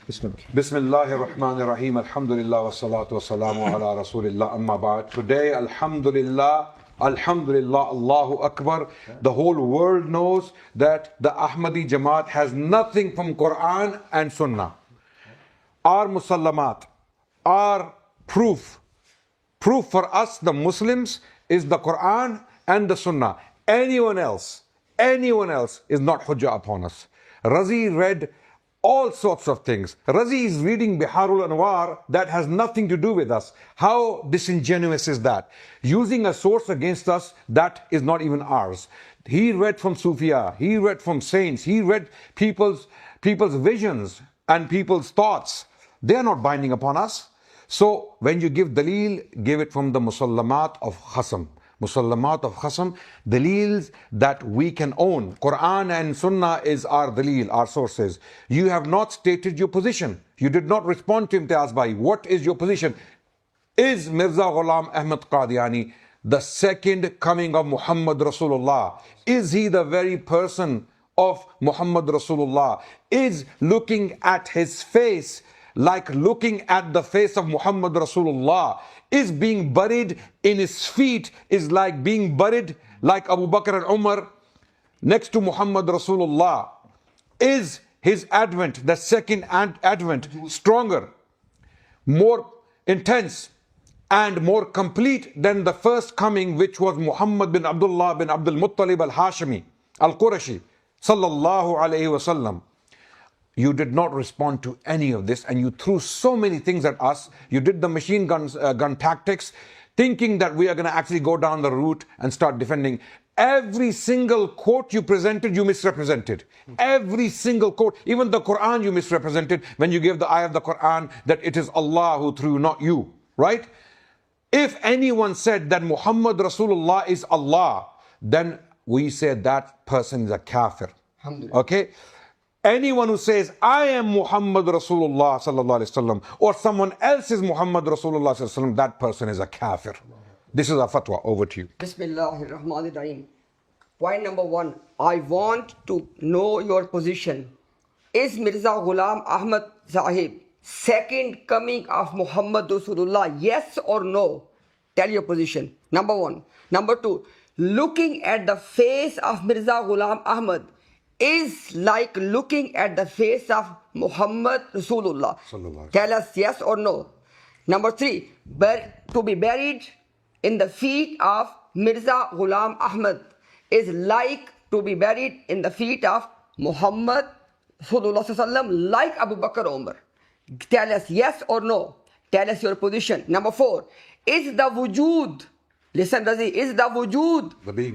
Bismillah ar-Rahman ar-Rahim. Alhamdulillah wa salatu wa salamu ala Rasulillah. Amma ba'd. Today, Alhamdulillah, Allahu Akbar. The whole world knows that the Ahmadi Jamaat has nothing from Quran and Sunnah. Our Musallamat, our proof for us, the Muslims, is the Quran and the Sunnah. Anyone else is not hujjah upon us. Razi read all sorts of things. Razi is reading Biharul Anwar that has nothing to do with us. How disingenuous is that? Using a source against us that is not even ours. He read from Sufia, he read from saints, he read people's visions and people's thoughts. They are not binding upon us. So when you give dalil, give it from the musallamat of khasam. Musallamat of khasam, dalils that we can own. Quran and Sunnah is our dalil, our sources. You have not stated your position. You did not respond to Imtiaz Bhai. What is your position? Is Mirza Ghulam Ahmad Qadiani the second coming of Muhammad Rasulullah? Is he the very person of Muhammad Rasulullah? Is looking at his face like looking at the face of Muhammad Rasulullah? Is being buried in his feet is like being buried like Abu Bakr and Umar next to Muhammad Rasulullah? Is his advent, the second advent, stronger, more intense and more complete than the first coming, which was Muhammad bin Abdullah bin Abdul Muttalib al-Hashimi al-Qurashi sallallahu alayhi wasallam? You did not respond to any of this, and you threw so many things at us. You did the machine gun tactics, thinking that we are going to actually go down the route and start defending. Every single quote you presented, you misrepresented. Every single quote, even the Quran you misrepresented when you gave the ayah of the Quran that it is Allah who threw, not you, right? If anyone said that Muhammad Rasulullah is Allah, then we say that person is a kafir. Okay? Anyone who says, I am Muhammad Rasulullah sallallahu alaihi wasallam, or someone else is Muhammad Rasulullah sallallahu alaihi wasallam, that person is a kafir. This is a fatwa. Over to you. Bismillahirrahmanirrahim. Point number 1. I want to know your position. Is Mirza Ghulam Ahmad Sahib second coming of Muhammad Rasulullah? Yes or no? Tell your position. Number 1. Number 2. Looking at the face of Mirza Ghulam Ahmad is like looking at the face of Muhammad Rasulullah. Tell us yes or no. Number 3, to be buried in the feet of Mirza Ghulam Ahmad is like to be buried in the feet of Muhammad Rasulullah like Abu Bakr Umar. Tell us yes or no. Tell us your position. Number 4, is the wujud, listen Razi, is the wujud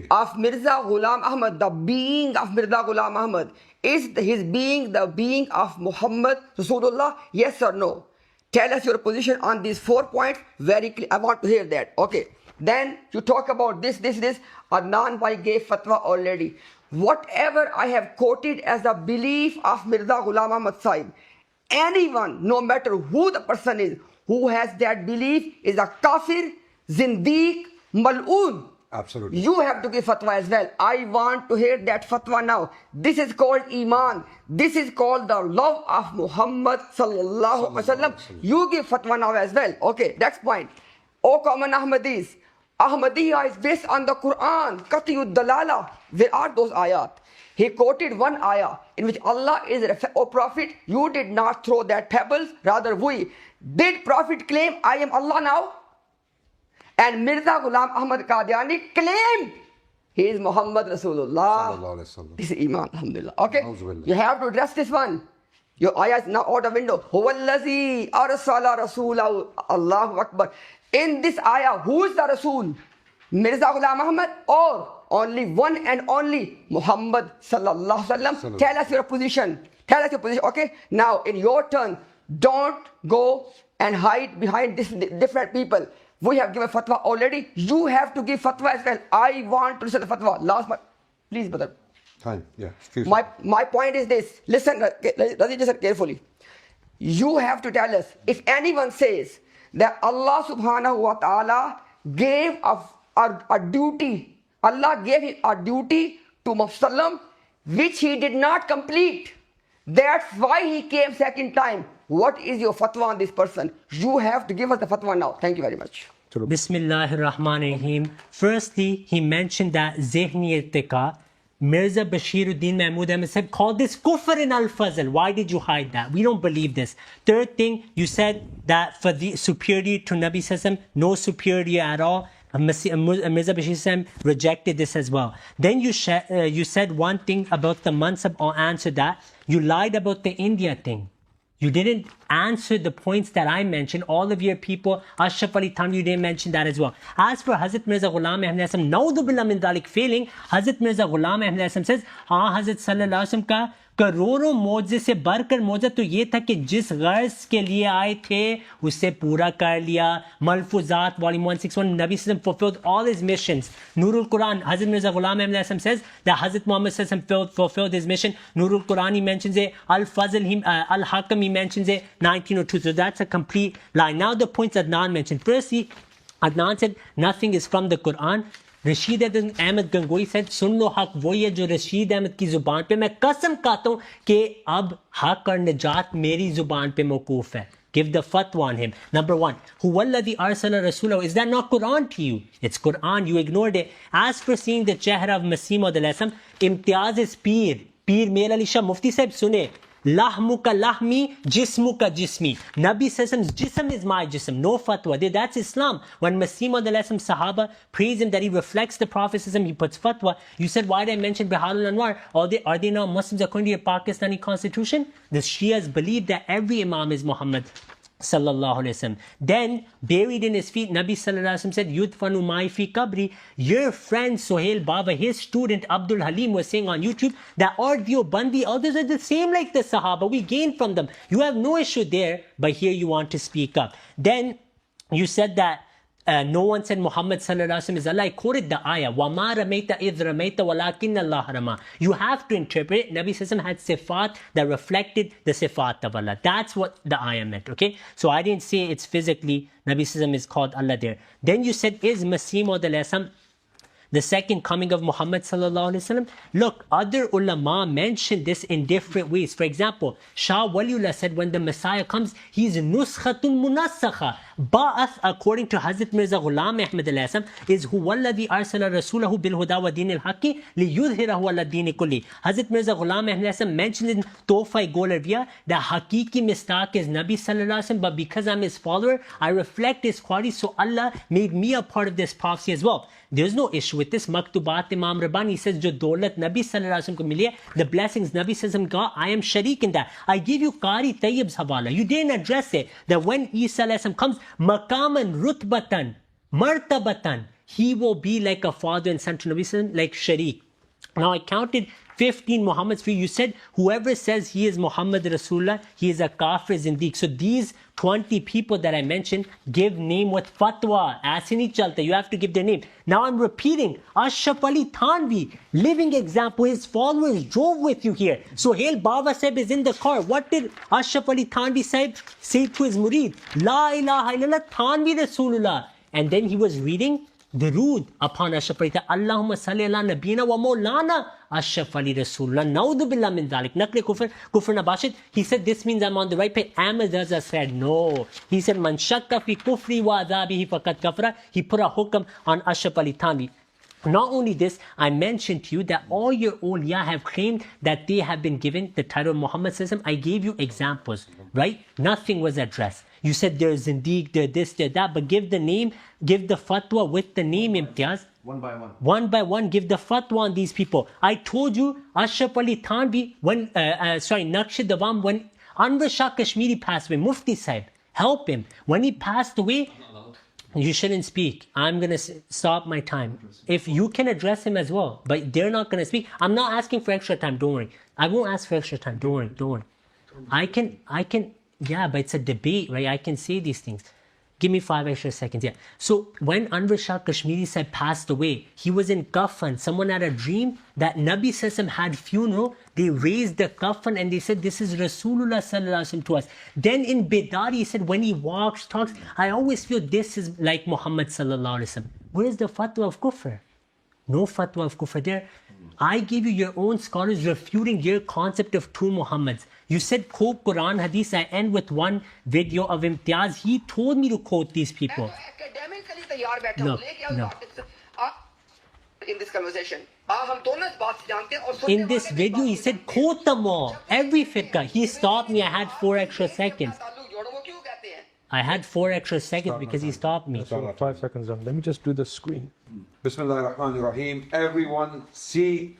of Mirza Ghulam Ahmad, the being of Mirza Ghulam Ahmad, is his being the being of Muhammad Rasulullah? Yes or no? Tell us your position on these 4 points very clear. I want to hear that. Okay. Then you talk about this. Adnan Bhai gave fatwa already. Whatever I have quoted as the belief of Mirza Ghulam Ahmad Sahib, anyone, no matter who the person is, who has that belief is a kafir, zindiq, mal'oon. Absolutely. You have to give fatwa as well. I want to hear that fatwa now. This is called Iman. This is called the love of Muhammad sallallahu alaihi wasallam. You give fatwa now as well. Okay, next point. O common Ahmadis, Ahmadiyya is based on the Quran. Qatiyud dalala. Where are those ayat? He quoted one ayah in which Allah is, O Prophet, you did not throw that pebbles, rather we. Did Prophet claim, I am Allah now? And Mirza Ghulam Ahmad Qadiani claimed he is Muhammad Rasulullah. This is Iman, alhamdulillah. Okay? You have to address this one. Your ayah is now out of window. Huwallazi arsala rasulahu. Allahu Akbar. In this ayah, who is the Rasul? Mirza Ghulam Ahmad or only one and only Muhammad sallallahu alaihi wasallam? Tell us your position. Tell us your position. Okay? Now, in your turn, don't go and hide behind this different people. We have given fatwa already. You have to give fatwa as well. I want to listen to fatwa. Last one. Please, brother. Fine. Yeah. Excuse me. My point is this. Listen, Razi, listen carefully. You have to tell us, if anyone says that Allah subhanahu wa ta'ala gave a duty, Allah gave a duty to Muslim which he did not complete. That's why he came second time. What is your fatwa on this person? You have to give us the fatwa now. Thank you very much. Bismillahir Rahmanir Rahim. Firstly, he mentioned that Zihni Irtiqa, Mirza Bashiruddin Mahmud Ahmad said, call this kufr in al-fazl. Why did you hide that? We don't believe this. Third thing, you said that for the superiority to Nabi Sallam, no superiority at all. Mirza Bashir Sallam rejected this as well. Then you said one thing about the mansab. I'll answer that. You lied about the India thing. You didn't answer the points that I mentioned. All of your people, Ashraf Ali Thanvi, you didn't mention that as well. As for Hazrat Mirza Ghulam Ahmad Islam, Naudhu Billah min dhalik failing, Hazrat Mirza Ghulam Ahmad Islam says, हाँ Hazrat Sallallahu Alaihi Wasallam का करोड़ों मौजे से बढ़कर मौजा तो ये था कि जिस गर्ज के लिए आए थे उसे पूरा कर लिया. मलफूजात volume 161, Nabi Sallam fulfilled all his missions. Nurul Quran, Hazrat Mirza Ghulam Ahmad Islam says that Hazrat Muhammad Sallam fulfilled his mission. Nurul Quran, he mentions it. Al-Fazl, Al-Hakam, he mentions it. 1902. So that's a complete lie. Now the points Adnan mentioned. Firstly, Adnan said nothing is from the Quran. Rashid Ahmad Gangohi said, सुन लो हक वही है जो रशीद अहमद की जुबान पे मैं कसम खाता हूँ कि अब हक और निजात मेरी जुबान पे मौकूफ है. Give the fatwa on him. Number one, Huwalladhi arsala rasulahu. Is that not Quran to you? It's Quran. You ignored it. As for seeing the chehra of Masih Maud al-Islam, imtiaz is Peer. Peer Mir Ali Shah Mufti Sahib sune. Lahmuka lahmi, jismuka jismi. Nabi Sallam's jism is my jism. No fatwa. That's Islam. When Masih Maud al-Islam Sahaba praise him that he reflects the Prophetism, he puts fatwa. You said, why did I mention Biharul Anwar? Are they now Muslims according to your Pakistani constitution? The Shias believe that every Imam is Muhammad sallallahu alaihi wasallam. Then buried in his feet, Nabi sallallahu alaihi wasallam said, yudfanu mai fi kabri. Your friend Sohail Baba, his student Abdul Halim, was saying on YouTube that audio bandi, others are the same like the Sahaba. We gain from them. You have no issue there, but here you want to speak up. Then you said that no one said Muhammad sallallahu alaihi wasallam is Allah. I quoted the ayah, وَمَا رَمَيْتَ إِذْ رَمَيْتَ وَلَكِنَّ اللَّهَ رَمَى. You have to interpret it. Nabi sallallahu alaihi wasallam had sifat that reflected the sifat of Allah. That's what the ayah meant, okay? So I didn't say it's physically, Nabi sallallahu alaihi wasallam is called Allah there. Then you said, is Masih Maud al-Islam the second coming of Muhammad sallallahu alaihi wasallam? Look, other ulama mentioned this in different ways. For example, Shah Waliullah said when the Messiah comes, he's nuskhatun munassakha. Ba'ath, according to Hazrat Mirza Ghulam Ahmad al-Islam, is huwalladhi arsala rasulahu bil huda wa din al-haqqi li yudhhirahu ala din kulli. Hazrat Mirza Ghulam Ahmad al-Islam mentioned in Tohfa Golarviya that haqiqi mistaq is Nabi sallallahu alaihi wasallam, but because I'm his follower, I reflect his quality, so Allah made me a part of this prophecy as well. There's no issue with this. Maktubat Imam Rabbani says, jo daulat Nabi sallallahu alaihi wasallam ko mili hai, the blessings Nabi sallallahu alaihi wasallam got, I am sharik in that. I give you Qari Tayyib's hawala. You didn't address it. That when Isa alaihi salam comes, maqaman rutbatan, martabatan, he will be like a father and son to Nabi sallallahu alaihi wasallam, like sharik. Now I counted 15 Muhammads for you. You said whoever says he is Muhammad Rasulullah, he is a kafir zindiq. So these 20 people that I mentioned give name with fatwa. Aise nahi chalta. You have to give their name. Now I'm repeating. Ashraf Ali Thanvi, living example. His followers drove with you here. Sohail Baba Sahib is in the car. What did Ashraf Ali Thanvi Sahib say to his murid? La ilaha illallah Thanvi Rasulullah. And then he was reading Durood upon Ashraf Ali. Allahumma salli ala nabina wa maulana Ashraf Ali Rasulullah. Naudhu billah min dhalik. Nakle kufr nabashid. He said this means I'm on the right page. Ahmad Raza said no. He said man shakka fi kufri wa adhabihi faqad kafara. He put a hukam on Ashraf Ali Thanvi. Not only this, I mentioned to you that all your awliya have claimed that they have been given the title of Muhammad sallallahu alaihi wasallam. I gave you examples, right? Nothing was addressed. You said there's Zindiq, there's this, there's that, but give the name, give the fatwa with the name, Imtiaz. One by one. One by one, give the fatwa on these people. I told you, Ashraf Ali Thanvi, Naqsh Dawam, when Anwar Shah Kashmiri passed away, Mufti Sahib, help him. When he passed away, you shouldn't speak. I'm going to stop my time. If you can address him as well, but they're not going to speak. I'm not asking for extra time, don't worry. I won't ask for extra time, don't worry. I can, yeah, but it's a debate, right? I can say these things. Give me 5 extra seconds, yeah. So when Anwar Shah Kashmiri Sahib passed away, he was in kafan. Someone had a dream that Nabi Sallallahu had funeral. They raised the kafan and they said, this is Rasulullah Sallallahu Alaihi Wasallam to us. Then in Bidari, he said, when he walks, talks, I always feel this is like Muhammad Sallallahu Alaihi Wasallam. Where is the fatwa of kufr? No fatwa of kufr there. I gave you your own scholars refuting your concept of two Muhammads. You said quote Quran, Hadith. I end with one video of Imtiaz. He told me to quote these people. Academically تیار بیٹھا ہوں لے کے in this conversation. ہم دونوں اس بات سے جانتے ہیں اور In this video, he said quote them all, every fiqh. He stopped me. I had 4 extra seconds. I had 4 extra seconds because he stopped me. 5 seconds on. Let me just do the screen. Bismillah ar-Rahman ar-Rahim. Everyone see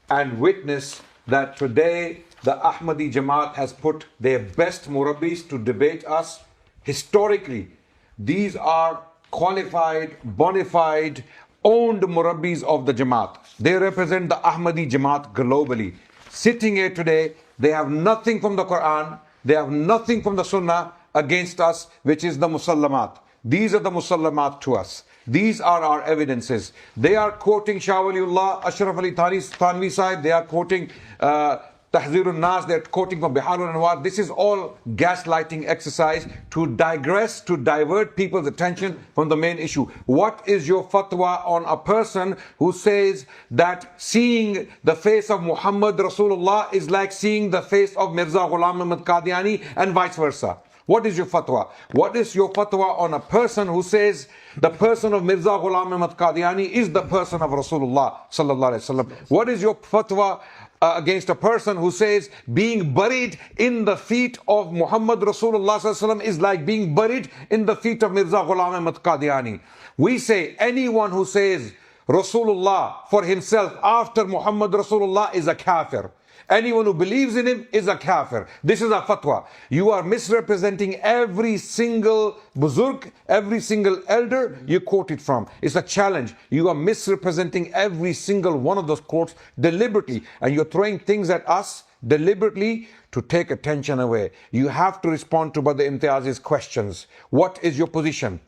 and witness that today the Ahmadi Jamaat has put their best murabbis to debate us. Historically, these are qualified, bona fide, owned murabbis of the Jamaat. They represent the Ahmadi Jamaat globally. Sitting here today, they have nothing from the Quran, they have nothing from the Sunnah against us, which is the Musallamat. These are the Musallamat to us. These are our evidences. They are quoting Shah Waliullah, Ashraf Ali Thanvi Sahib. They are quoting Tahzirun Nas. They are quoting from Biharul Anwar. This is all gaslighting exercise to digress, to divert people's attention from the main issue. What is your fatwa on a person who says that seeing the face of Muhammad Rasulullah is like seeing the face of Mirza Ghulam Ahmad Qadiani and vice versa? What is your fatwa? What is your fatwa on a person who says the person of Mirza Ghulam Ahmad Qadiani is the person of Rasulullah sallallahu alaihi wasallam? What is your fatwa against a person who says being buried in the feet of Muhammad Rasulullah sallallahu alaihi wasallam is like being buried in the feet of Mirza Ghulam Ahmad Qadiani? We say anyone who says Rasulullah for himself after Muhammad Rasulullah is a kafir. Anyone who believes in him is a kafir. This is a fatwa. You are misrepresenting every single buzurg, every single elder you quoted from. It's a challenge. You are misrepresenting every single one of those quotes deliberately, and you're throwing things at us deliberately to take attention away. You have to respond to Brother Imtiaz's questions. What is your position?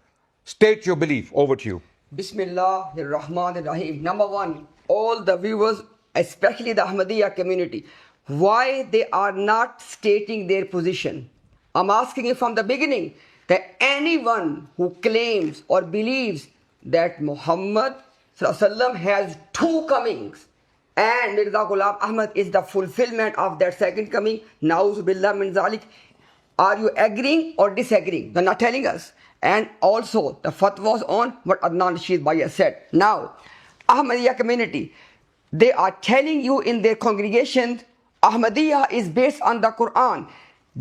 State your belief. Over to you. Bismillahirrahmanirrahim. Number one, all the viewers, especially the Ahmadiyya community, why they are not stating their position. I'm asking you from the beginning that anyone who claims or believes that Muhammad ﷺ has two comings and Mirza Ghulam Ahmad is the fulfillment of that second coming, Na'udhu billah min zalik, are you agreeing or disagreeing? They're not telling us. And also the fatwas on what Adnan Rashid Bhai has said. Now, Ahmadiyya community, they are telling you in their congregation, Ahmadiyya is based on the Quran.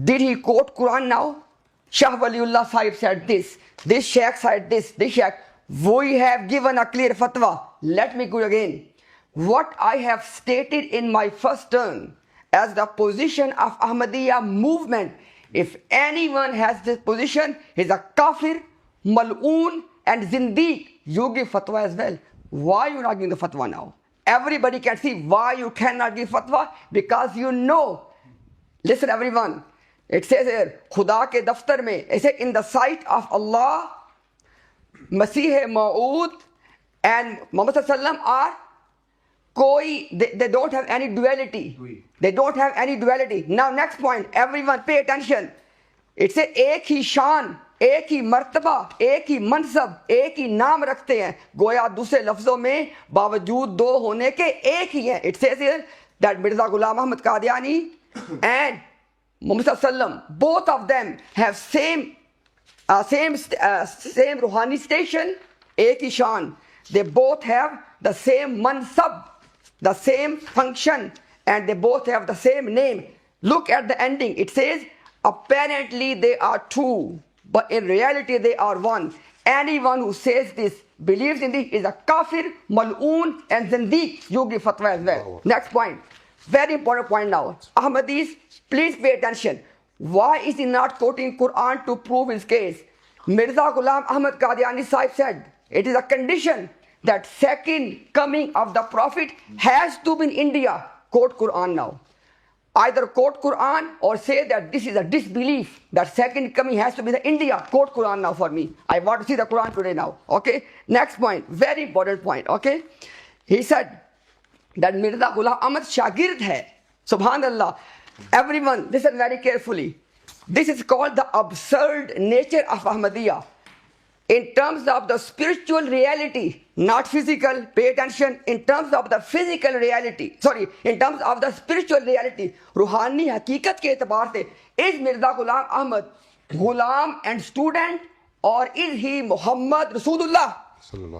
Did he quote Quran now? Shah Waliullah Sahib said this Shaykh said this Shaykh. We have given a clear fatwa. Let me go again. What I have stated in my first turn as the position of Ahmadiyya movement, if anyone has this position, he's a kafir, mal'oon and zindiq. You give fatwa as well. Why are you not giving the fatwa now? Everybody can see why you cannot give fatwa, because you know. Listen everyone, it says here, Khuda ke daftar mein, it says in the sight of Allah, Masih Ma'ud and Muhammad Sallallahu are they don't have any duality. They don't have any duality. Now next point, everyone pay attention. It says ek hi shan, ایک ہی مرتبہ, ایک ہی منصب, ایک ہی نام رکھتے ہیں, گویا دوسرے لفظوں میں باوجود دو ہونے کے ایک ہی ہیں. It says here that Mirza Ghulam Ahmad Qadiani and Muhammad Sallallahu Alaihi Wasallam, both of them have same ruhani station, ایک ہی شان. They both have the same mansab, the same function, and they both have the same name. Look at the ending. It says apparently they are two, but in reality they are one. Anyone who says this, believes in this, is a kafir, mal'oon and zindiq. You give fatwa as well. Next point, very important point now. Ahmadis, please pay attention. Why is he not quoting Quran to prove his case? Mirza Ghulam Ahmad Qadiani Sahib said, it is a condition that second coming of the Prophet has to be in India. Quote Quran now. Either quote Quran or say that this is a disbelief, that second coming has to be in India. Quote Quran now for me. I want to see the Quran today now. Okay. Next point, very important point. Okay. He said that Mirza Ghulam Ahmad Shagird hai. Subhanallah. Everyone, listen very carefully. This is called the absurd nature of Ahmadiyya. In terms of the spiritual reality, not physical. Pay attention. In terms of the physical reality, in terms of the spiritual reality, रूहानी हकीकत के एतबार से, is Mirza Ghulam Ahmad Ghulam and student, or is he Muhammad Rasulullah?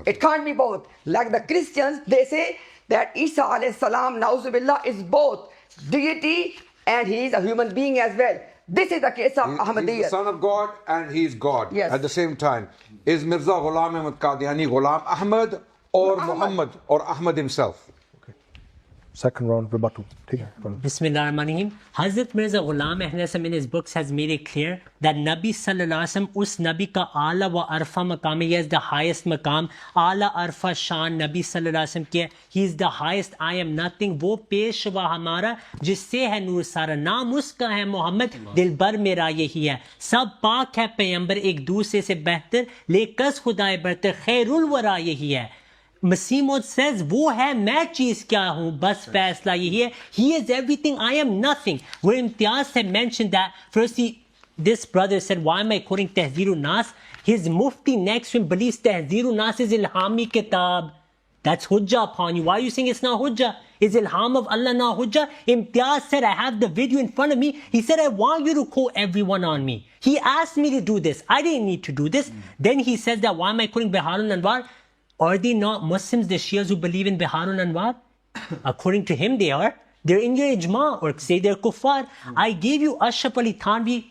It can't be both. Like the Christians, they say that Isa alayhi salam, na'uzubillah, is both deity and he is a human being as well. This is the case of Ahmadiyya. He's the son of God and he is God. Yes. At the same time, is Mirza Ghulam Ahmad Qadiani Ghulam Ahmad or Muhammad or Ahmad himself? Second round, rebuttal. Take it. Bismillahirrahmanirrahim. Hazrat Mirza Ghulam Ahmad in his books has made it clear that Nabi sallallahu alaihi wasallam us Nabi ka ala wa arfa maqam hai, is the highest maqam. Ala arfa shan Nabi sallallahu alaihi wasallam ki, he is the highest. I am nothing. wo peshwa hamara jisse hai nur sara, naam uska hai Muhammad, dilbar mera yahi hai. sab paak hai paygambar ek dusre se behtar, lekas khuda bartar, khairul wara yahi hai. Masih says, वो है मैं चीज क्या हूँ, बस फैसला यही है. He is everything, I am nothing. Where Imtiaz had mentioned that, firstly, this brother said, why am I quoting Tahzirun Nas? His mufti next to him believes Tahzirun Nas is ilhami kitab. That's hujjah upon you. Why are you saying it's not hujjah? Is ilham of Allah not hujjah? Imtiaz said, I have the video in front of me. He said, I want you to quote everyone on me. He asked me to do this. I didn't need to do this. Then he says that, why am I quoting Biharul Anwar? Are they not Muslims, the Shias who believe in Biharul Anwar? According to him, they are. They're in your ijma, or say they're kuffar. I gave you Ashraf Ali Thanvi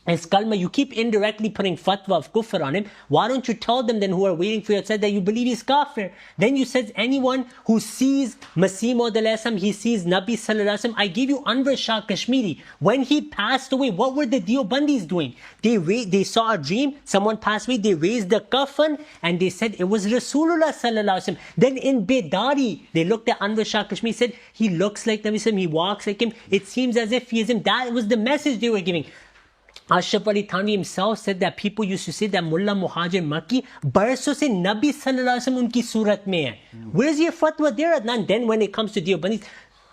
as kalma. You keep indirectly putting fatwa of kufr on him. Why don't you tell them then who are waiting for you outside that you believe he's kafir? Then you said anyone who sees Masih Maud alayhi, he sees Nabi sallallahu alaihi wasallam. I gave you Anwar Shah Kashmiri. When he passed away, what were the Deobandis doing? They saw a dream, someone passed away, they raised the kafan and they said it was Rasulullah sallallahu alaihi wasallam. Then in Bedari, they looked at Anwar Shah Kashmiri, said he looks like Nabi sallallahu alaihi wasallam, he walks like him. It seems as if he is him. That was the message they were giving. Ashraf Ali Thanvi himself said that people used to say that Mullah Muhajir Makki barso se Nabi sallallahu alaihi wasallam unki surat mein hai. Where's your fatwa there, Adnan? Then when it comes to Deobandis,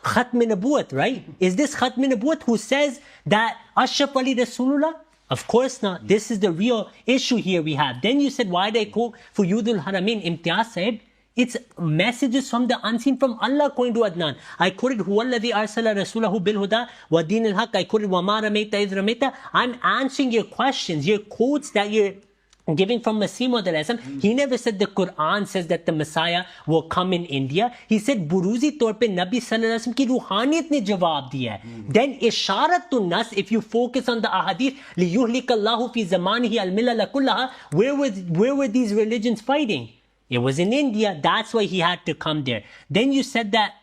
Khatm Nabuwat, right? Is this Khatm Nabuwat who says that Ashraf Ali Rasulullah? Of course not. This is the real issue here we have. Then you said, why did I quote for Yudul Haramain? Imtiaz said, it's messages from the unseen from Allah according to Adnan. I quoted Huwallazi arsala rasulahu bil huda wa dinil haq. I quoted wa ma ramaita idh ramaita. I'm answering your questions, your quotes that you're giving from Masih Maud alayhi salam. He never said the Quran says that the Messiah will come in India. He said buruzi taur pe Nabi sallallahu alaihi wasallam ki ruhaniyat ne jawab diya hai. Then isharatun nas, if you focus on the ahadith, li yuhlika Allahu fi zamanihi al milal kullaha, where were these religions fighting? It was in India. That's why he had to come there. Then you said that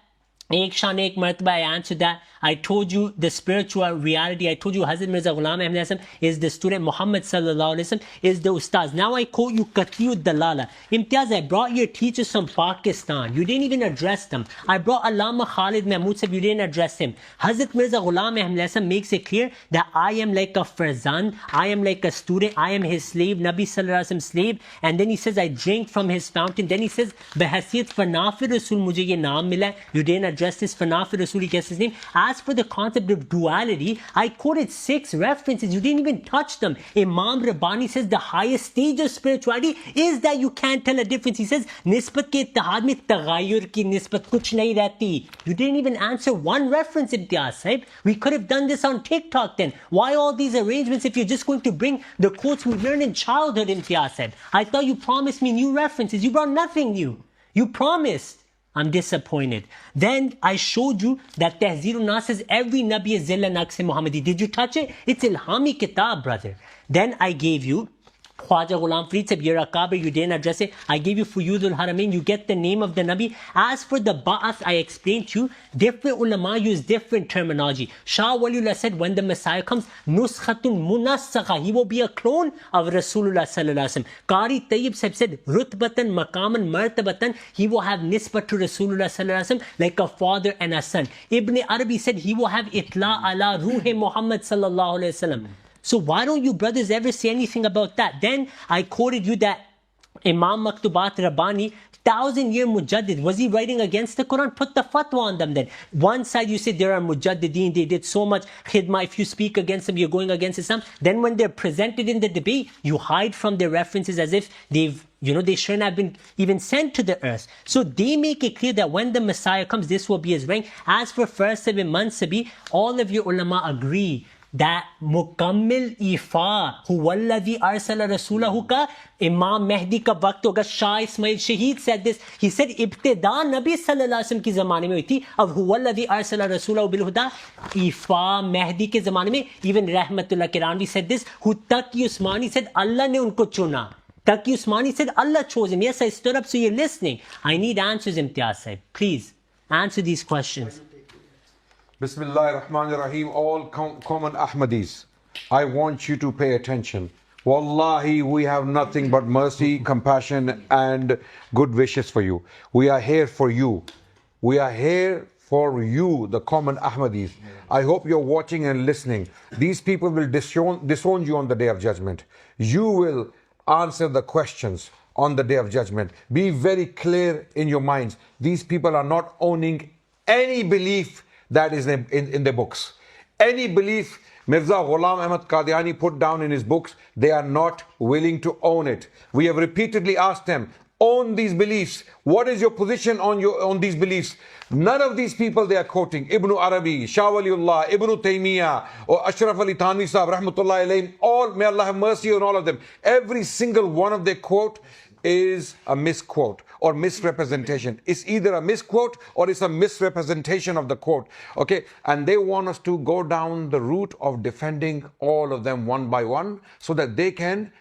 Ek Shan Ek Martaba, I answered that. I told you the spiritual reality. I told you Hazrat Mirza Ghulam Ahmad is the student. Muhammad sallallahu alaihi wasallam is the ustaz. Now I quote you Qat'iyud Dalala. Imtiaz, I brought your teachers from Pakistan. You didn't even address them. I brought Allama Khalid Mahmood Sahib. You didn't address him. Hazrat Mirza Ghulam Ahmad makes it clear that I am like a farzand. I am like a student. I am his slave. Nabi sallallahu alaihi wasallam slave. And then he says, I drink from his fountain. Then he says, Bahasiyat Fanafir Rasul mujhe ye naam mila. You didn't address this Fanafir Rasul. He gets his name. As for the concept of duality, I quoted 6 references. You didn't even touch them. Imam Rabbani says the highest stage of spirituality is that you can't tell a difference. He says, nisbat ke ittihad mein tagayyur ki nisbat kuch nahi rehti. You didn't even answer one reference, Imtiaz Sahib. We could have done this on TikTok then. Why all these arrangements if you're just going to bring the quotes we learned in childhood, Imtiaz Sahib? I thought you promised me new references. You brought nothing new. You promised. I'm disappointed. Then I showed you that Tahzirun Nas says every Nabi is Zilla Naqs Muhammadi. Did you touch it? It's Ilhami Kitab, brother. Then I gave you Khwaja Ghulam Farid Sahib, you're a Kaaba, you didn't address it. I gave you Fuyudul Haramain, you get the name of the Nabi. As for the Ba'ath, I explained to you, different ulama use different terminology. Shah Waliullah said when the Messiah comes, Nuskhatun Munassakha, he will be a clone of Rasulullah sallallahu alaihi wasallam. Qari Tayyib Sahib said, Rutbatan, Maqaman, Martabatan, he will have nisbat to Rasulullah sallallahu alaihi wasallam like a father and a son. Ibn Arabi said he will have Itla ala Ruhe Muhammad sallallahu alaihi wasallam. So why don't you brothers ever say anything about that? Then I quoted you that Imam Maktubat Rabbani, 1,000-year Mujaddid, was he writing against the Quran? Put the fatwa on them then. One side you say there are Mujaddideen, they did so much khidmah, if you speak against them, you're going against Islam. Then when they're presented in the debate, you hide from their references as if they've, they shouldn't have been even sent to the earth. So they make it clear that when the Messiah comes, this will be his rank. As for First ibn Mansabi, all of your ulama agree that مکمل ایفا هو الذي ارسل رسوله کا امام مہدی کا وقت ہوگا. شاہ اسماعیل شہید said this. He said ابتدا نبی صلی اللہ علیہ وسلم کی زمانے میں ہوئی تھی. اب هو الذي ارسل رسوله بالهدى ایفا مہدی کے زمانے میں. even رحمت اللہ کرانوی said this. Taqi Usmani said اللہ نے ان کو چنا. Taqi Usmani said Allah chose him. Yes, I stood up, so you're listening. I need answers, Imtiaz Sahib. Please answer these questions. Bismillah ar-Rahman ar-Rahim. All common Ahmadis, I want you to pay attention. Wallahi, we have nothing but mercy, compassion and good wishes for you. We are here for you. We are here for you, the common Ahmadis. I hope you're watching and listening. These people will disown you on the Day of Judgment. You will answer the questions on the Day of Judgment. Be very clear in your minds. These people are not owning any belief that is in their books. Any belief Mirza Ghulam Ahmad Qadiani put down in his books, they are not willing to own it. We have repeatedly asked them, own these beliefs. What is your position on these beliefs? None of these people they are quoting. Ibn Arabi, Shah Waliullah, Ibn Taymiyyah, or Ashraf Ali Thanwi Sahib, Rahmatullahi alayhim, all, may Allah have mercy on all of them. Every single one of their quote is a misquote or misrepresentation. It's either a misquote or it's a misrepresentation of the quote. Okay, and they want us to go down the route of defending all of them one by one so that they can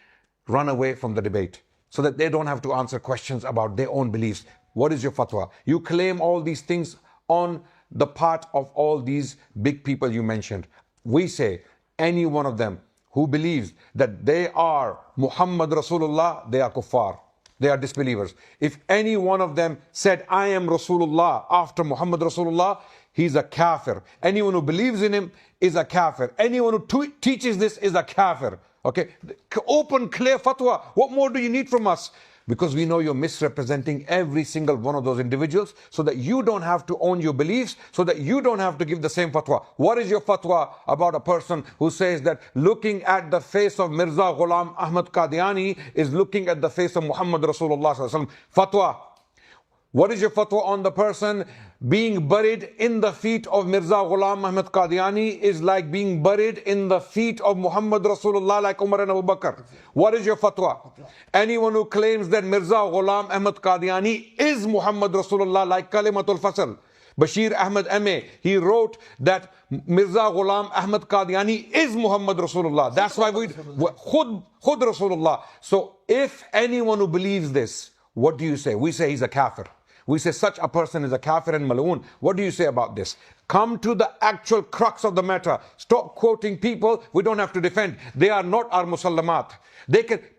run away from the debate, so that they don't have to answer questions about their own beliefs. What is your fatwa? You claim all these things on the part of all these big people you mentioned. We say any one of them who believes that they are Muhammad Rasulullah, they are kuffar. They are disbelievers. If any one of them said, I am Rasulullah after Muhammad Rasulullah, he's a kafir. Anyone who believes in him is a kafir. Anyone who teaches this is a kafir. Okay? Open, clear fatwa. What more do you need from us? Because we know you're misrepresenting every single one of those individuals so that you don't have to own your beliefs, so that you don't have to give the same fatwa. What is your fatwa about a person who says that looking at the face of Mirza Ghulam Ahmad Qadiani is looking at the face of Muhammad Rasulullah sallallahu alaihi wasallam? Fatwa. What is your fatwa on the person being buried in the feet of Mirza Ghulam Ahmad Qadiani is like being buried in the feet of Muhammad Rasulullah like Umar and Abu Bakr? What is your fatwa? Anyone who claims that Mirza Ghulam Ahmad Qadiani is Muhammad Rasulullah like Kalimatul Fasl. Bashir Ahmad M.A., he wrote that Mirza Ghulam Ahmad Qadiani is Muhammad Rasulullah. That's why we Khud Rasulullah. So if anyone who believes this, what do you say? We say he's a kafir. We say such a person is a kafir and maloon. What do you say about this? Come to the actual crux of the matter. Stop quoting people we don't have to defend. They are not our musallamat.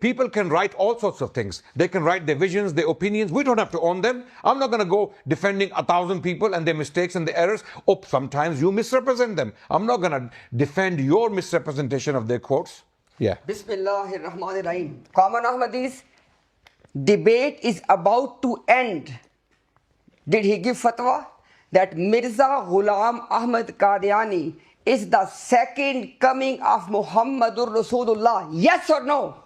People can write all sorts of things. They can write their visions, their opinions. We don't have to own them. I'm not going to go defending 1,000 people and their mistakes and their errors. Oh, sometimes you misrepresent them. I'm not going to defend your misrepresentation of their quotes. Yeah. Bismillahir Rahmanir Rahim. Common Ahmadis, debate is about to end. Did he give fatwa that Mirza Ghulam Ahmad Qadiani is the second coming of Muhammadur Rasulullah? Yes or no?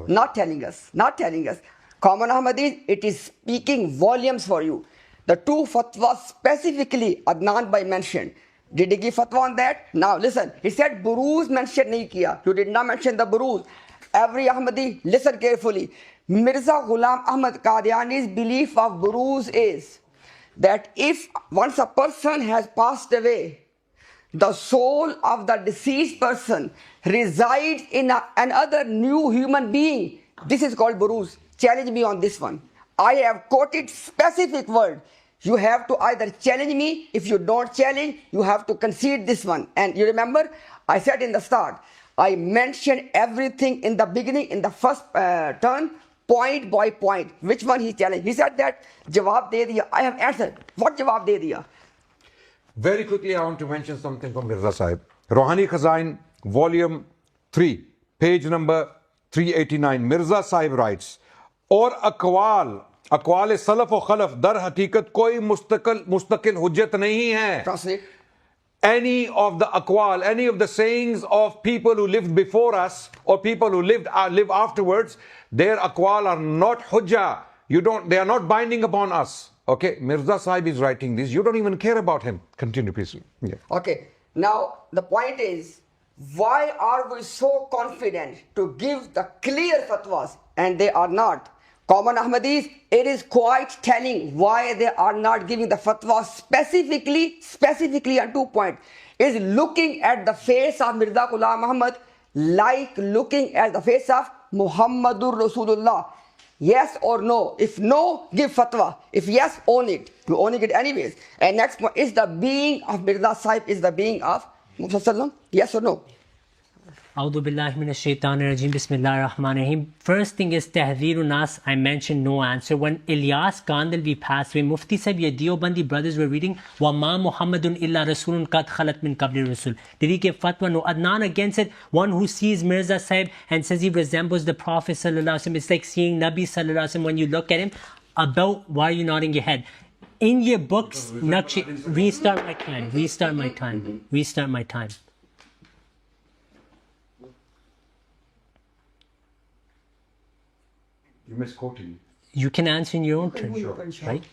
Not telling us. Not telling us. Common Ahmadis, it is speaking volumes for you. The two fatwas specifically Adnan Bhai mentioned. Did he give fatwa on that? Now listen. He said Buruz mentioned nahi kiya. You did not mention the Buruz. Every Ahmadi, listen carefully. Mirza Ghulam Ahmad Qadiani's belief of Buruz is that if once a person has passed away, the soul of the deceased person resides in another new human being. This is called Buruz. Challenge me on this one. I have quoted specific word. You have to either challenge me. If you don't challenge, you have to concede this one. And you remember, I said in the start, I mentioned everything in the beginning, in the first turn, point by point. Which one he challenged? He said that, jawab de diya. I have answered. What jawab de diya? Very quickly, I want to mention something from Mirza Sahib. Rohani Khazain, volume 3, page number 389. Mirza Sahib writes, اور اقوال سلف و خلف در حقیقت کوئی مستقل حجت نہیں ہے. Translate. Any of the aqwal, any of the sayings of people who lived before us or people who live afterwards, their aqwal are not hujjah. They are not binding upon us. Okay, Mirza Sahib is writing this. You don't even care about him. Continue, please. Yeah. Okay, now the point is, why are we so confident to give the clear fatwas and they are not? Common Ahmadis, it is quite telling why they are not giving the fatwa specifically on 2 points. Is looking at the face of Mirza Ghulam Muhammad like looking at the face of Muhammadur Rasulullah. Yes or no? If no, give fatwa. If yes, own it. You're owning it anyways. And next point, is the being of Mirza Sahib is the being of Muhammad? Yes or no? A'udhu billahi minash shaitanir rajim. Bismillahir rahmanir rahim. First thing is Tahdheerun Nas. I mentioned no answer. When Ilyas Kandalvi passed away, Mufti Sahib, your Deobandi brothers were reading wa ma Muhammadun illa rasulun qad khalat min qabli rasul. Did he give fatwa? No. Adnan again said, one who sees Mirza Sahib and says he resembles the Prophet sallallahu alaihi wasallam, it's like seeing Nabi sallallahu alaihi wasallam when you look at him. About, why are you nodding your head? In your books, restart my time. You misquoting. You can answer in your own turn, right?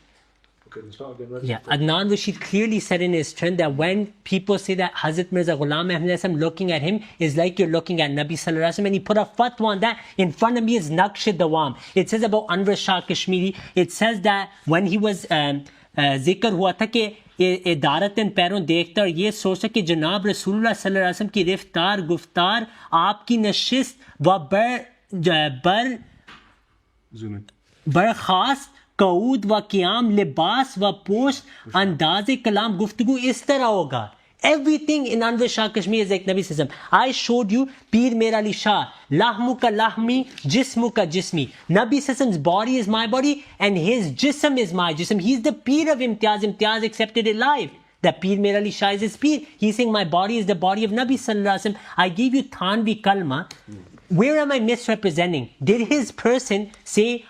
Okay, let's start again. Yeah, Adnan Rashid clearly said in his turn that when people say that Hazrat Mirza Ghulam Ahmad looking at him is like you're looking at Nabi sallallahu alaihi wasallam, and he put a fatwa on that. In front of me is Naqsh Dawam. It says about Anwar Shah Kashmiri, it says that when he was zikr hua tha ke ادارتن پیروں دیکھتا اور یہ سوچتا کہ جناب رسول اللہ صلی اللہ علیہ وسلم کی رفتار گفتار آپ کی نشست و برخاست قعود و قیام لباس و پوشت انداز کلام گفتگو اس طرح ہوگا. Everything in Anwar Shah Kashmir is like Nabi Sallallahu Alaihi Wasallam. I showed you Peer Mer Ali Shah, Lahmu ka lahmi, Jismu ka jismi. Nabi Sallallahu Alaihi Wasallam's body is my body and his jism is my jism. He's the Peer of Imtiaz. Imtiaz accepted it live. That Peer Mer Ali Shah is his Peer. He's saying my body is the body of Nabi Sallallahu Alaihi Wasallam. I gave you Thanvi Kalma. Where am I misrepresenting? Did his person say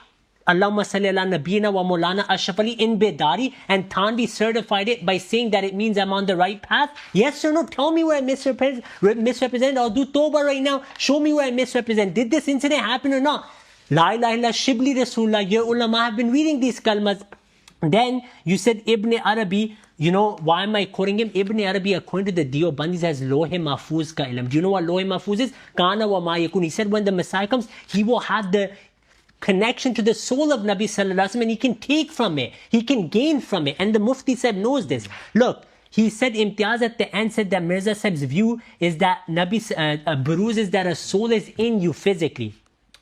Allahumma salli ala nabiyina wa maulana Ashraf Ali in Bedari and Thanvi certified it by saying that it means I'm on the right path? Yes or no? Tell me where I misrepresent. I'll do tawbah right now. Show me where I misrepresent. Did this incident happen or not? La ilaha illa Shibli Rasulullah. Your ulama have been reading these kalmas. Then you said Ibn Arabi. You know, why am I quoting him? Ibn Arabi, according to the Deobandis, has Lohe Mahfuz ka ilm. Do you know what Lohe Mahfuz is? Kana wa ma yakun. He said when the Messiah comes, he will have the connection to the soul of Nabi Sallallahu Alaihi Wasallam and he can take from it. He can gain from it. And the Mufti Sahib knows this. Look, he said, Imtiaz at the end said that Mirza Sahib's view is that Nabi's Buruz is that a soul is in you physically.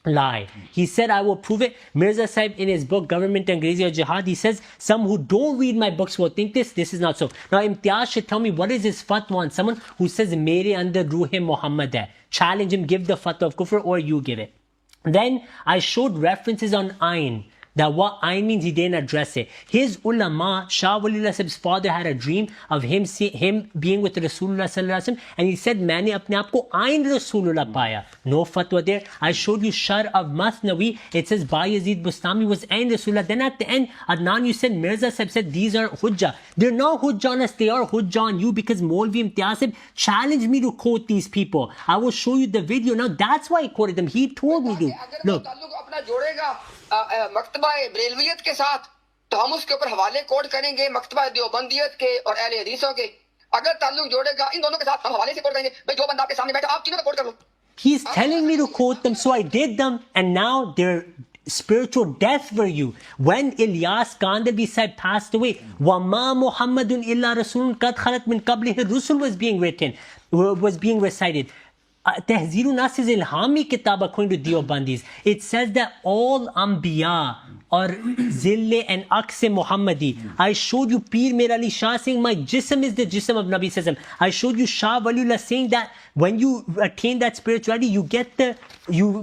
Lie. He said, I will prove it. Mirza Sahib in his book, Government Angrezi or Jihad, he says, some who don't read my books will think this is not so. Now, Imtiaz should tell me what is his fatwa on someone who says, Mere under Ruhe Muhammad hai. Challenge him, give the fatwa of kufr or you give it. Then I showed references on Ayn. That what Ayn means, he didn't address it. His ulama, Shah Waliullah Sahib's father had a dream of him being with Rasulullah sallallahu alaihi wasallam, and he said, "Maine apne aap ko Ayn Rasulullah paya." No fatwa there. I showed you Shar of Masnawi. It says Bayezid Bustami was Ayn Rasulullah. Then at the end, Adnan, you said Mirza Sahib said these are hujjah. They're not hujjah on us. They are hujjah on you because Maulvi Imtiaz Sahib challenged me to quote these people. I will show you the video now. That's why I quoted them. He told me to. Look. مکتبہ بریلویت کے ساتھ تو ہم اس کے اوپر حوالے کوٹ کریں گے مکتبہ دیوبندیت کے اور اہل حدیثوں کے. اگر تعلق جوڑے گا ان دونوں کے ساتھ ہم حوالے سے کوٹ کریں گے. بھائی جو بندہ آپ کے سامنے بیٹھا آپ تینوں کا کوٹ کر لو. He's telling me to quote them, so I did them, and now they're spiritual death for you. When Ilyas Kandalvi Sahib passed away, وَمَا مُحَمَّدٌ إِلَّا رَسُولٌ قَدْ خَلَتْ مِنْ قَبْلِهِ الرُّسُلُ was being recited. Tahzirun Nas is Ilhami Kitab according to Deobandis. It says that all Anbiya or Zille and Aqse Muhammadi. I showed you Peer Mer Ali Shah saying my jism is the jism of Nabi Sallallahu Alaihi Wasallam. I showed you Shah Waliullah saying that when you attain that spirituality, you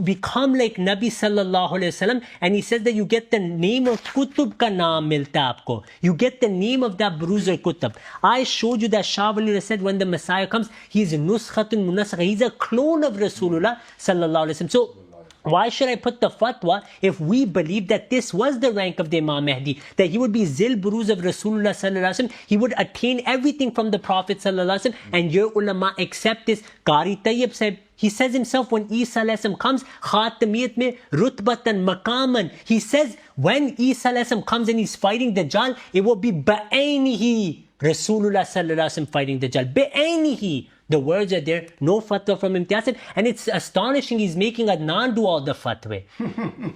become like Nabi Sallallahu Alaihi Wasallam, and he says that you get the name of Kutub ka naam milta aapko. You get the name of that Bruiser Kutub. I showed you that Shah Waliullah said when the Messiah comes, he is Nuskhatun Munaskha. He's a clone of Rasulullah Sallallahu Alaihi Wasallam. So Why should I put the fatwa if we believe that this was the rank of the Imam Mahdi, that he would be Zil Buruz of Rasulullah sallallahu alaihi wasallam, he would attain everything from the Prophet sallallahu alaihi wasallam, and your ulama accept this. Qari Tayyib said, he says himself, when Isa alayhi salam comes, khatamiyat mein rutbatan maqaman, he says when Isa alayhi salam comes and he's fighting Dajjal, it will be ba'ainihi Rasulullah sallallahu alaihi wasallam fighting Dajjal, ba'ainihi. The words are there, no fatwa from Imtiaz, and it's astonishing he's making Adnan do all the fatwa.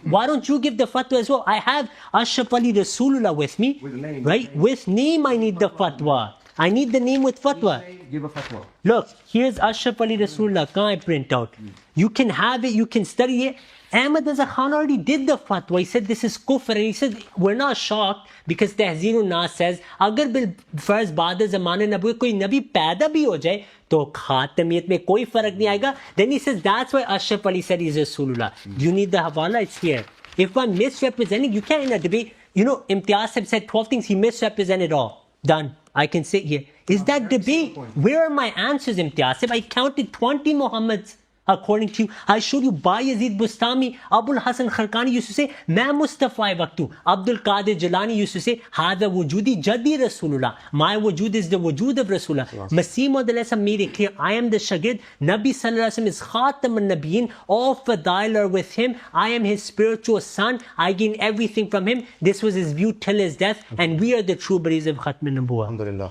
Why don't you give the fatwa as well? I have Ashraf Ali Rasulullah with me, right? With name I need the fatwa. I need the name with fatwa. Give a fatwa. Look, here's Ashraf Ali Rasulullah. Can I print out? You can have it, you can study it. Ahmad Azhar Khan already did the fatwa. He said this is kufr, and he said we're not shocked because Tahzirun Nas says agar bil farz baad zamane nabi koi nabi paida bhi ho jaye to khatamiyat mein koi farak nahi aayega. Then he says that's why Ashraf Ali said he's Rasulullah. Do you need the hawala? It's here. If I'm misrepresenting, you can't in a debate. You know, Imtiaz said 12 things, he misrepresented all. Done. I can sit here. Is that debate? Where are my answers, Imtiaz? I counted 20 Muhammads. According to you, I showed you Bayezid Bustami, Abul Hasan Kharkani used to say, "Main Mustafa Waqtu." Abdul Qadir Jilani used to say, "Hada wujudi jadi Rasulullah." My wujud is the wujud of Rasulullah. Masih Maud alayhi salam made it clear, I am the Shagird. Nabi sallallahu alaihi wasallam is Khatam an-Nabiyyin. All fadail are with him. I am his spiritual son. I gain everything from him. This was his view till his death, and we are the true believers of Khatm an-Nubuwwah. Alhamdulillah.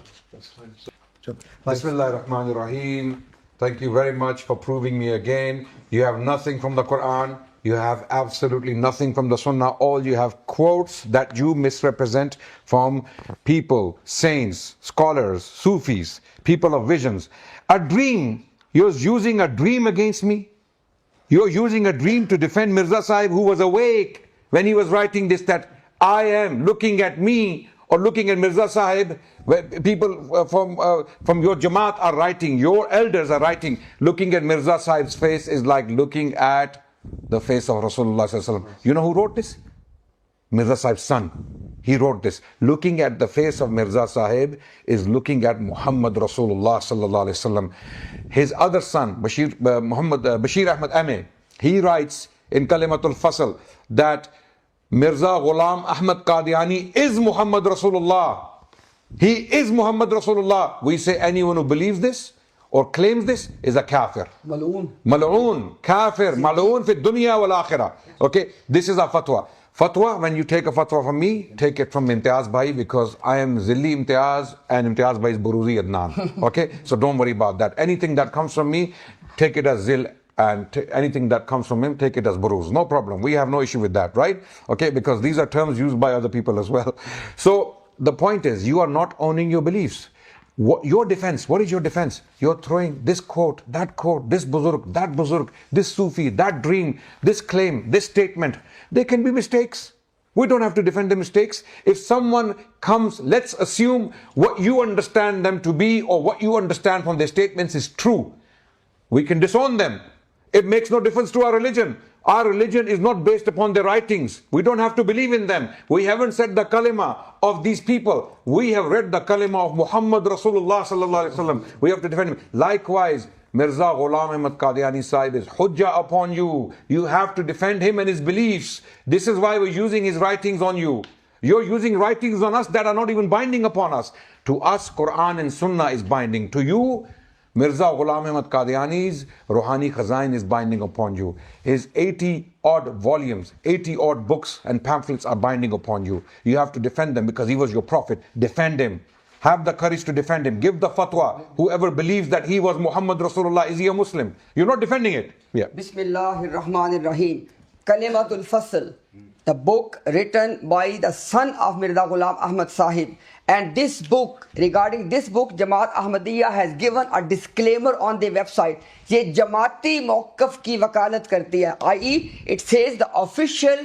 Bismillahir Rahmanir Rahim. Thank you very much for proving me again. You have nothing from the Quran. You have absolutely nothing from the Sunnah. All you have quotes that you misrepresent from people, saints, scholars, Sufis, people of visions. A dream. You're using a dream against me. You're using a dream to defend Mirza Sahib, who was awake when he was writing this, that I am looking at me or looking at Mirza Sahib. Where people from your Jamaat are writing, your elders are writing, looking at Mirza Sahib's face is like looking at the face of Rasulullah sallallahu alaihi wasallam. You know who wrote this? Mirza Sahib's son. He wrote this. Looking at the face of Mirza Sahib is looking at Muhammad Rasulullah sallallahu alaihi wasallam. His other son, Bashir Ahmad Ame, he writes in Kalimatul Fasl that Mirza Ghulam Ahmad Qadiani is Muhammad Rasulullah. He is Muhammad Rasulullah. We say anyone who believes this or claims this is a kafir. Mal'oon, kafir, mal'oon fi dunya wal akhirah. Okay, this is our fatwa. Fatwa, when you take a fatwa from me, take it from Imtiaz Bhai, because I am Zilli Imtiaz and Imtiaz Bhai is Buruzi Adnan. Okay, so don't worry about that. Anything that comes from me, take it as Zil, and anything that comes from him, take it as Buruz. No problem. We have no issue with that, right? Okay, because these are terms used by other people as well. So the point is, you are not owning your beliefs. Your defense, what is your defense? You're throwing this quote, this buzurg, this Sufi, that dream, this claim, this statement. They can be mistakes. We don't have to defend the mistakes. If someone comes, let's assume what you understand them to be or what you understand from their statements is true. We can disown them. It makes no difference to our religion. Our religion is not based upon their writings. We don't have to believe in them. We haven't said the kalima of these people. We have read the kalima of Muhammad Rasulullah sallallahu alaihi wasallam. We have to defend him. Likewise, Mirza Ghulam Ahmad Qadiani Sahib is hujjah upon you. You have to defend him and his beliefs. This is why we're using his writings on you. You're using writings on us that are not even binding upon us. To us, Quran and Sunnah is binding. To you, Mirza Ghulam Ahmad Qadiani's Ruhani Khazain is binding upon you. His 80-odd volumes, 80-odd books and pamphlets are binding upon you. You have to defend them because he was your prophet. Defend him. Have the courage to defend him. Give the fatwa. Whoever believes that he was Muhammad Rasulullah, is he a Muslim? You're not defending it. Yeah. Bismillahir Rahmanir Rahim. Kalimatul Fasl, the book written by the son of Mirza Ghulam Ahmad Sahib. And this book, regarding this book, Jamaat Ahmadiyya has given a disclaimer on their website. ये जमाती मौक़िफ़ की वकालत करती है, i.e. it says the official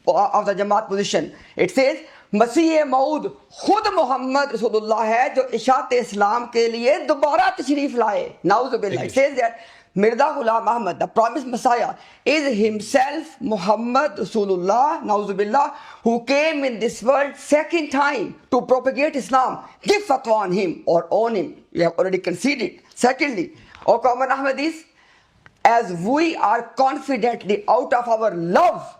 of the Jamaat position. It says मसीह मऊद खुद मोहम्मद रसूलुल्लाह है जो इशात इस्लाम के लिए दोबारा तशरीफ लाए. नाउज़ुबिल्लाह. It says that Mirza Ghulam Ahmad, the promised Messiah, is himself Muhammad Rasulullah, Nauzubillah, who came in this world second time to propagate Islam. Give fatwa on him or own him. You have already conceded. Secondly, O common Ahmadis, as we are confidently out of our love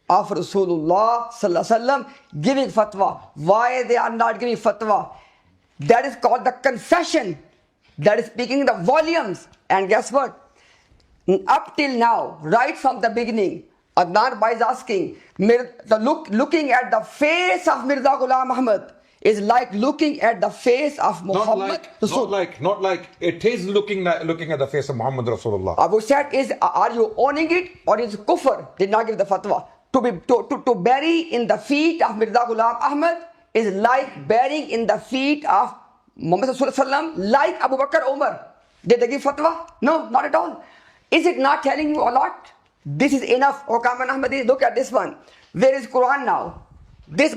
of Rasulullah sallallahu alaihi wasallam giving fatwa. Why they are not giving fatwa? That is called the confession. That is speaking the volumes. And guess what? Up till now, right from the beginning, Adnan Bhai is asking, looking at the face of Mirza Ghulam Ahmad is like looking at the face of Muhammad. Not like it is looking at the face of Muhammad Rasulullah. Abu said is, are you owning it or is kufr? Did not give the fatwa. To bury in the feet of Mirza Ghulam Ahmad is like burying in the feet of Muhammad Sallallahu like Abu Bakr Umar. Did they give fatwa? No, not at all. Is it not telling you a lot? This is enough. O common Ahmadis, look at this one. Where is Quran now? This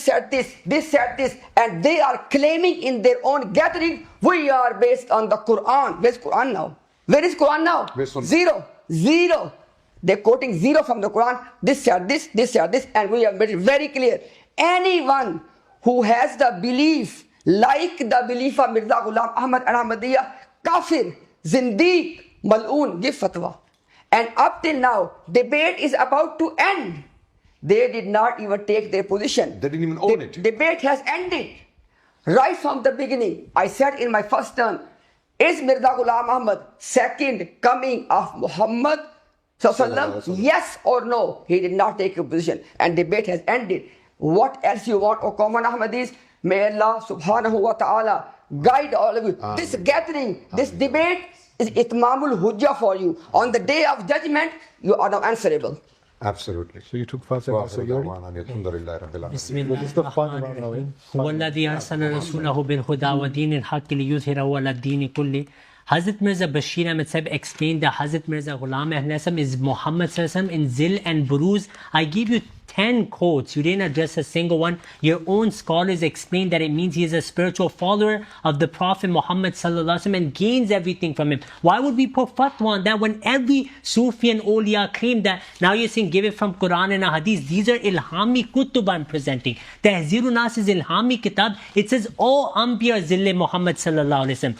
said this, and they are claiming in their own gathering, we are based on the Quran. Where's Quran now? Where is Quran now? Zero. They're quoting zero from the Quran. This said this, and we have made it very clear. Anyone who has the belief, like the belief of Mirza Ghulam Ahmad and Ahmadiyya, kafir, zindiq, mal'oon, give fatwa. And up till now, debate is about to end. They did not even take their position. They didn't even own it. Debate has ended. Right from the beginning, I said in my first term, is Mirza Ghulam Ahmad second coming of Muhammad Sallallahu? Yes or no? He did not take a position. And debate has ended. What else you want, O common Ahmadis? May Allah subhanahu wa ta'ala guide all of you. This gathering, this debate is itmamul hujjah for you. On the day of judgment, you are now answerable. Absolutely. So you took fast also بسم الله الرحمن الرحيم هو الذي أرسل رسوله بالهدى ودين الحق ليظهره على الدين كله. Hazrat Mirza Bashir Ahmad Sahib explained that Hazrat Mirza Ghulam Ahmad is Muhammad in Zil and Buruz. I give you 10 quotes. You didn't address a single one. Your own scholars explain that it means he is a spiritual follower of the Prophet Muhammad and gains everything from him. Why would we put fatwa on that when every Sufi and awliya claim that? Now you're saying give it from Quran and Hadith. These are ilhami kutub I'm presenting. Tahzirun Nas is ilhami kitab. It says all Anbiya Zille Muhammad sallallahu alaihi wasallam.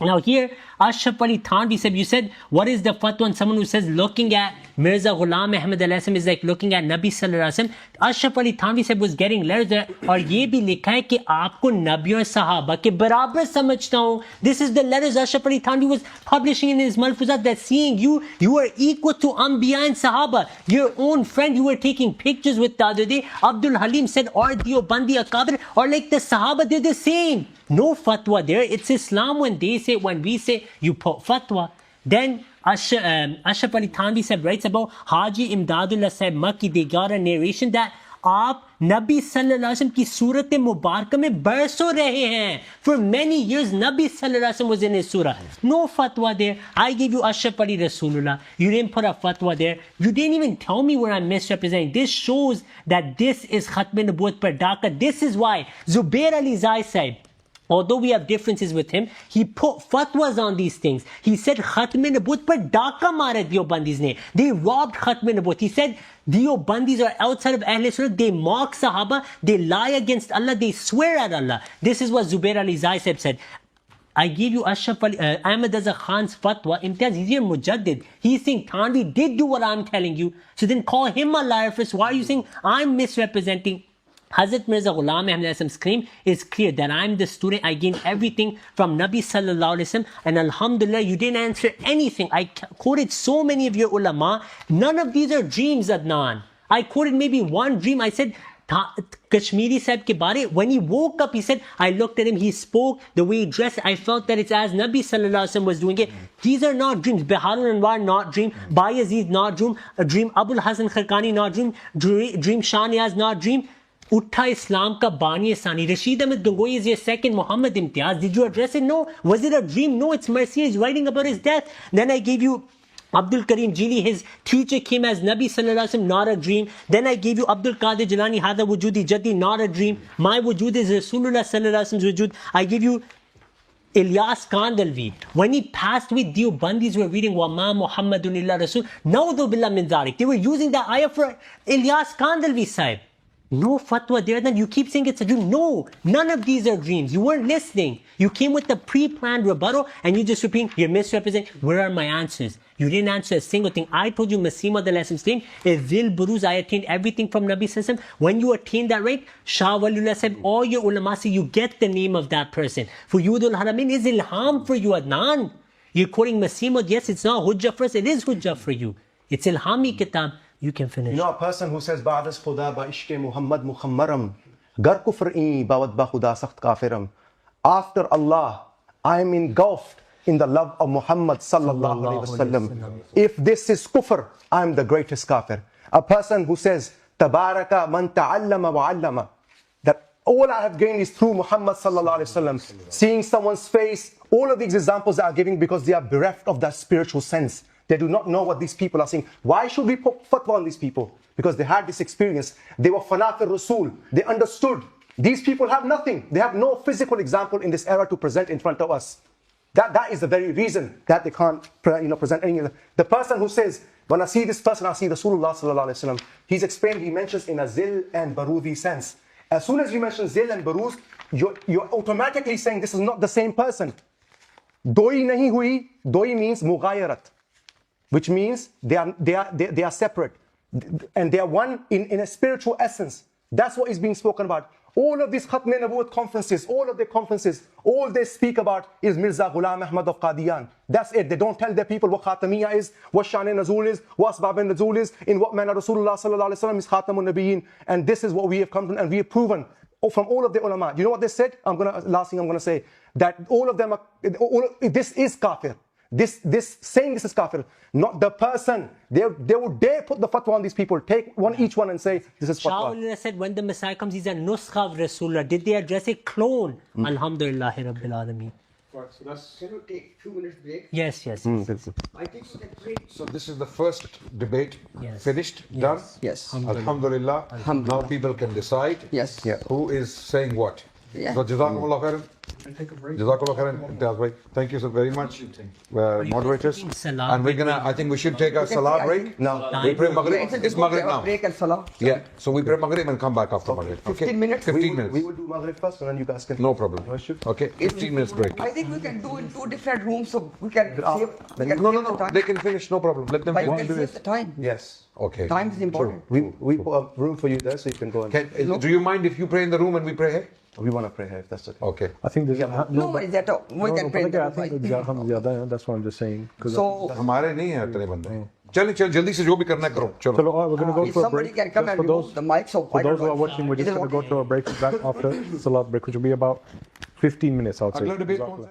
Now here, Ashraf Ali Thanvi said, you said, what is the fatwa on someone who says looking at Mirza Ghulam Ahmad is like looking at Nabi Sallallahu Alaihi Wasallam? Ashraf Ali Thanvi said was getting letters there, और ये भी लिखा है कि आपको नबी और सहाबा के बराबर समझता हूँ. This is the letters Ashraf Ali Thanvi was publishing in his Malfuzat, that seeing you are equal to Anbiya and Sahaba. Your own friend you were taking pictures with the other day, Abdul Halim said, or Diobandi Akabir, or like the Sahaba, they're the same. No fatwa there. It's Islam when they say, when we say you put fatwa. Then Ashraf Ali Thanvi said, writes about Haji Imdadullah Sahib Makki, they got a narration that आप नबी सल्लल्लाहु अलैहि वसल्लम की सूरत मुबारक में बरसों रहे हैं. For many years Nabi sallallahu alaihi wasallam was in his surah. No fatwa there. I gave you Ashraf Ali Rasulullah. You didn't put a fatwa there. You didn't even tell me where I'm misrepresenting. This shows that this is Khatm Nubuwwat par Dhaka. This is why Zubair Ali Zai Sahib, although we have differences with him, he put fatwas on these things. He said Khatm Nubuwwat par Dhaka mara Deobandis ne. They robbed Khatm Nubuwwat. He said Deobandis are outside of Ahle Sunnah. They mock Sahaba. They lie against Allah. They swear at Allah. This is what Zubair Ali Zai said. I gave you Ashraf Ali, Ahmad Azhar Khan's fatwa. Imtiaz, he's your mujaddid. He's saying Thanvi did do what I'm telling you. So then call him a liar first. Why are you saying I'm misrepresenting? Hazrat Mirza Ghulam Ahmad's claim is clear that I'm the student. I gained everything from Nabi Sallallahu Alaihi Wasallam. And Alhamdulillah, you didn't answer anything. I quoted so many of your ulama. None of these are dreams, Adnan. I quoted maybe one dream. I said, Kashmiri Sahib ke bare. When he woke up, he said, I looked at him, he spoke, the way he dressed, I felt that it's as Nabi Sallallahu Alaihi Wasallam was doing it. These are not dreams. Biharul Anwar, not dream. Bayazid, not dream. Dream. Abul Hasan Kharkani, not dream. Dream Shah Niaz, not dream. Utta Islam ka Bani Sani. Rashid Ahmed Gangohi is your second. Muhammad Imtiaz. Did you address it? No. Was it a dream? No. It's Mercy. He's writing about his death. Then I gave you Abdul Karim Jili. His teacher came as Nabi Sallallahu Alaihi Wasallam. Not a dream. Then I gave you Abdul Qadir Jilani. Hada Wujudi Jaddi. Not a dream. My Wujud is Rasulullah Sallallahu Alaihi Wasallam's Wujud. I gave you Ilyas Kandalvi. When he passed away, Deobandis were reading Wama Muhammadun illa Rasul. Naudhu billah min dharik. They were using that ayah for Ilyas Kandalvi Sahib. No fatwa there. Then you keep saying it's a dream. No, none of these are dreams. You weren't listening. You came with the pre-planned rebuttal and you just repeating, you're misrepresenting. Where are my answers? You didn't answer a single thing. I told you Masima the lesson saying, Zil Buruz, I attained everything from Nabi Sallallahu Alaihi Wasallam. When you attain that rank, Shah Waliullah said, all your ulama say you get the name of that person. For Yudul Haramain is ilham for you, Adnan. You're quoting Masima. Yes, it's not hujjah for us. It is hujjah for you. It's ilhami kitab. You can finish. You know, a person who says, Ba'das Khuda ba ishke Muhammad mukhammaram, gar kufr'i bawad ba Khuda sakht kafiram. After Allah, I am engulfed in the love of Muhammad sallallahu alayhi wasallam. If this is kufr, I am the greatest kafir. A person who says, Tabaraka man ta'allama wa 'allama, that all I have gained is through Muhammad sallallahu alayhi wasallam. Seeing someone's face, all of these examples they are giving because they are bereft of that spiritual sense. They do not know what these people are saying. Why should we put fatwa on these people? Because they had this experience. They were fanat al-Rasul. They understood. These people have nothing. They have no physical example in this era to present in front of us. That is the very reason that they can't present any. The person who says, when I see this person, I see Rasulullah sallallahu alaihi wasallam. He's explained, he mentions in a zil and barudi sense. As soon as you mention zil and baruz, you're automatically saying this is not the same person. Doi nahi hui, doi means mughayarat, which means they are separate. And they are one in a spiritual essence. That's what is being spoken about. All of these Khatm Nabuwwat conferences, all they speak about is Mirza Ghulam Ahmad of Qadian. That's it. They don't tell their people what Khatamiyya is, what Shan Nazul is, what Asbab Nazul is, in what manner Rasulullah sallallahu alaihi wasallam is Khatamun Nabiyyin. And this is what we have come to, and we have proven from all of the ulama. You know what they said? Last thing I'm going to say, that all of them this is kafir. This saying this is kafir, not the person. They would dare put the fatwa on these people. Take each one and say this is fatwa. Shah said when the Messiah comes, he's a nuskha of Rasulullah. Did they address a clone? Alhamdulillah Rabbil Alameen. Right, so that's... Can you take 2 minutes break? Yes. I think we can break. So this is the first debate Yes. finished, done? Yes. Alhamdulillah. Now people can decide Yes. who is saying what. Yeah. So Jazakumullah khairan. And take a break. Jazakallah khairan, Imtiaz bhai. Thank you so very much, moderators. Salah And I think we should take a salah break. No. We pray Maghrib. It's Maghrib now. Break and salah. Yeah, so we pray Maghrib and come back after Maghrib. Okay? 15 minutes? 15 minutes. We will do Maghrib first and then you guys can. No problem. Okay, 15 minutes break. I think we can do in 2 different rooms so we can save, No, time. they can finish, no problem. Let them But we finish. can save the time. Yes. Okay. Time is important. We put a room for you there so you can go and. Do you mind if you pray in the room and we pray here? We want to pray here if that's okay. Okay. I think there's... No worries at all. We can pray. I think that's what I'm just saying. So, हमारे नहीं हैं इतने बंदे. चलिए जल्दी से जो भी करना है करो. चलो. We're going to go if for a somebody break. can come Just and for remove those, the mic, so for those who are watching, we're just going to go to a break back after Salat break, which will be about 15 minutes, I would say. अगला debate कौन सा है?